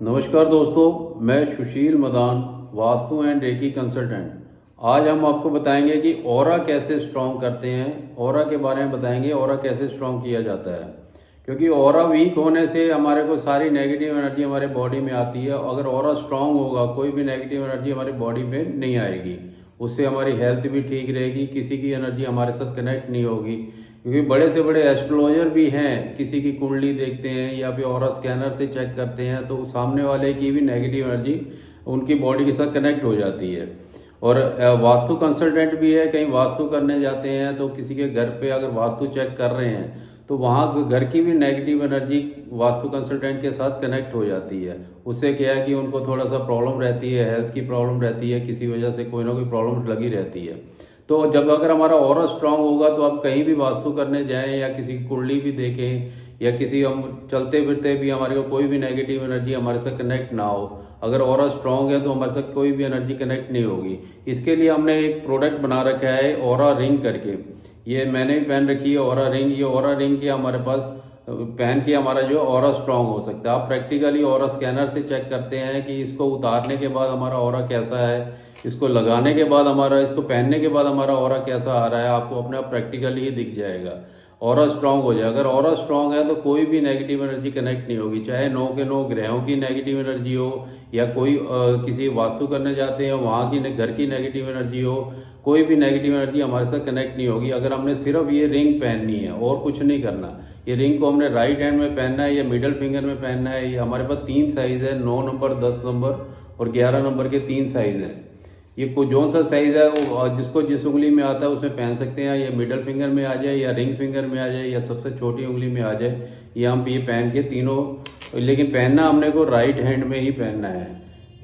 नमस्कार दोस्तों, मैं Sushil Madan, vastu and reiki consultant. आज हम आपको बताएंगे कि ऑरा कैसे स्ट्रॉन्ग करते हैं। ऑरा के बारे में बताएंगे, ऑरा कैसे स्ट्रॉन्ग किया जाता है। क्योंकि ऑरा वीक होने से हमारे को सारी नेगेटिव एनर्जी हमारे बॉडी में आती है। अगर ऑरा स्ट्रॉन्ग होगा, कोई भी नेगेटिव एनर्जी हमारी बॉडी में नहीं आएगी। उससे हमारी हेल्थ भी ठीक रहेगी, किसी की एनर्जी हमारे साथ कनेक्ट नहीं होगी। क्योंकि बड़े से बड़े एस्ट्रोलॉजर भी हैं, किसी की कुंडली देखते हैं या फिर ऑरा स्कैनर से चेक करते हैं तो सामने वाले की भी नेगेटिव एनर्जी उनकी बॉडी के साथ कनेक्ट हो जाती है। और वास्तु कंसल्टेंट भी है, कहीं वास्तु करने जाते हैं तो किसी के घर पे अगर वास्तु चेक कर रहे हैं तो वहाँ घर की भी नेगेटिव एनर्जी वास्तु कंसल्टेंट के साथ कनेक्ट हो जाती है। उससे क्या है कि उनको थोड़ा सा प्रॉब्लम रहती है, हेल्थ की प्रॉब्लम रहती है, किसी वजह से कोई ना कोई प्रॉब्लम लगी रहती है। तो जब अगर हमारा ऑरा स्ट्रांग होगा तो आप कहीं भी वास्तु करने जाएं या किसी की कुंडली भी देखें या किसी हम चलते फिरते भी हमारे को कोई भी नेगेटिव एनर्जी हमारे साथ कनेक्ट ना हो। अगर ऑरा स्ट्रांग है तो हमारे साथ कोई भी एनर्जी कनेक्ट नहीं होगी। इसके लिए हमने एक प्रोडक्ट बना रखा है ऑरा रिंग करके। ये मैंने भी पहन रखी है ऑरा रिंग। ये ऑरा रिंग की हमारे पास पहन के हमारा जो ऑरा स्ट्रांग हो सकता है। आप प्रैक्टिकली ऑरा स्कैनर से चेक करते हैं कि इसको उतारने के बाद हमारा ऑरा कैसा है, इसको लगाने के बाद हमारा, इसको पहनने के बाद हमारा ऑरा कैसा आ रहा है, आपको अपने आप प्रैक्टिकली ही दिख जाएगा। ऑरा स्ट्रांग हो जाए, अगर ऑरा स्ट्रांग है तो कोई भी नेगेटिव एनर्जी कनेक्ट नहीं होगी, चाहे 9 के 9 ग्रहों की नेगेटिव एनर्जी हो या कोई किसी वास्तु करने जाते हैं वहाँ की घर की नेगेटिव एनर्जी हो, कोई भी नेगेटिव एनर्जी हमारे साथ कनेक्ट नहीं होगी। अगर हमने सिर्फ ये रिंग पहननी है और कुछ नहीं करना। ये रिंग को हमने राइट हैंड में पहनना है या मिडल फिंगर में पहनना है। ये हमारे पास 3 साइज़ है, 9 नंबर, 10 नंबर और 11 नंबर के 3 साइज़ हैं। ये को जोन सा साइज़ है वो जिसको जिस उंगली में आता है उसमें पहन सकते हैं। ये मिडल फिंगर में आ जाए या रिंग फिंगर में आ जाए या सबसे छोटी उंगली में आ जाए, ये हम ये पहन के तीनों, लेकिन पहनना हमने को राइट हैंड में ही पहनना है।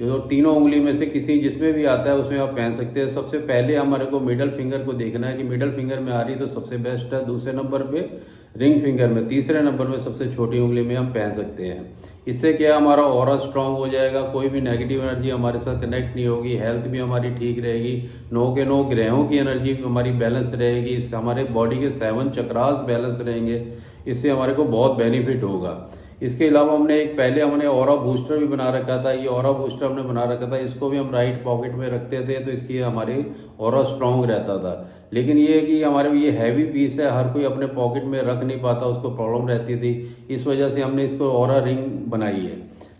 ये तीनों उंगली में से किसी जिसमें भी आता है उसमें आप पहन सकते हैं। सबसे पहले हमारे को मिडल फिंगर को देखना है कि मिडल फिंगर में आ रही तो सबसे बेस्ट है। दूसरे नंबर पे रिंग फिंगर में, तीसरे नंबर में सबसे छोटी उंगली में हम पहन सकते हैं। इससे क्या हमारा ऑरा स्ट्रांग हो जाएगा, कोई भी नेगेटिव एनर्जी हमारे साथ कनेक्ट नहीं होगी, हेल्थ भी हमारी ठीक रहेगी, 9 के 9 ग्रहों की एनर्जी हमारी बैलेंस रहेगी, इससे हमारे बॉडी के 7 चक्रास बैलेंस रहेंगे। इससे हमारे को बहुत बेनिफिट होगा। इसके अलावा हमने ऑरा बूस्टर भी बना रखा था। ये ऑरा बूस्टर हमने बना रखा था, इसको भी हम राइट पॉकेट में रखते थे तो इसकी हमारी ऑरा स्ट्रांग रहता था। लेकिन ये है कि हमारे ये हैवी पीस है, हर कोई अपने पॉकेट में रख नहीं पाता, उसको प्रॉब्लम रहती थी। इस वजह से हमने इसको ऑरा रिंग बनाई है।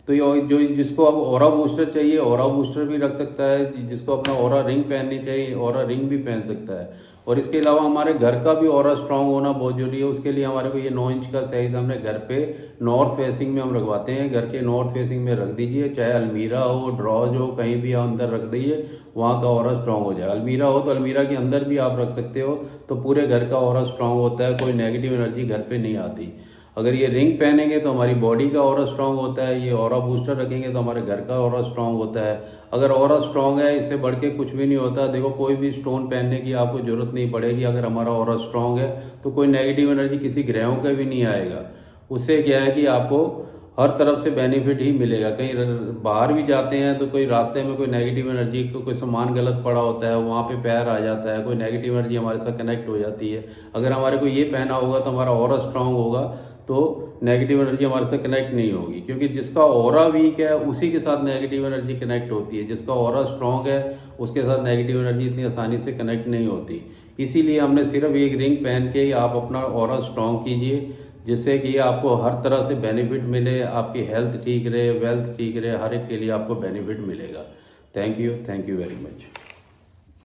तो ये जो जिसको अब ऑरा बूस्टर चाहिए ऑरा बूस्टर भी रख सकता है, जिसको अपना ऑरा रिंग पहननी चाहिए ऑरा रिंग भी पहन सकता है। और इसके अलावा हमारे घर का भी ऑरा स्ट्रांग होना बहुत जरूरी है। उसके लिए हमारे को ये 9 इंच का साइज हमने घर पे नॉर्थ फेसिंग में हम रखवाते हैं। घर के नॉर्थ फेसिंग में रख दीजिए, चाहे अलमीरा हो, ड्रॉज हो, कहीं भी अंदर रख दीजिए, वहाँ का ऑरा स्ट्रांग हो जाए। अलमीरा हो तो अलमीरा के अंदर भी आप रख सकते हो, तो पूरे घर का ऑरा स्ट्रांग होता है, कोई नेगेटिव एनर्जी घर पे नहीं आती। अगर ये रिंग पहनेंगे तो हमारी बॉडी का ऑरा स्ट्रांग होता है, ये ऑरा बूस्टर रखेंगे तो हमारे घर का ऑरा स्ट्रांग होता है। अगर ऑरा स्ट्रांग है, इससे बढ़ के कुछ भी नहीं होता। देखो, कोई भी स्टोन पहनने की आपको जरूरत नहीं पड़ेगी। अगर हमारा ऑरा स्ट्रांग है तो कोई नेगेटिव एनर्जी किसी ग्रहों का भी नहीं आएगा। उससे क्या है कि आपको हर तरफ से बेनिफिट ही मिलेगा। कहीं बाहर भी जाते हैं तो कोई रास्ते में कोई नेगेटिव एनर्जी, कोई सामान गलत पड़ा होता है, वहाँ पे पैर आ जाता है, कोई नेगेटिव एनर्जी हमारे साथ कनेक्ट हो जाती है। अगर हमारे को ये पहना होगा तो हमारा ऑरा स्ट्रांग होगा, तो नेगेटिव एनर्जी हमारे साथ कनेक्ट नहीं होगी। क्योंकि जिसका ऑरा वीक है उसी के साथ नेगेटिव एनर्जी कनेक्ट होती है, जिसका ऑरा स्ट्रांग है उसके साथ नेगेटिव एनर्जी इतनी आसानी से कनेक्ट नहीं होती। इसीलिए हमने सिर्फ एक रिंग पहन के ही आप अपना ऑरा स्ट्रांग कीजिए, जिससे कि आपको हर तरह से बेनिफिट मिले, आपकी हेल्थ ठीक रहे, वेल्थ ठीक रहे, हर एक के लिए आपको बेनिफिट मिलेगा। Thank you very much.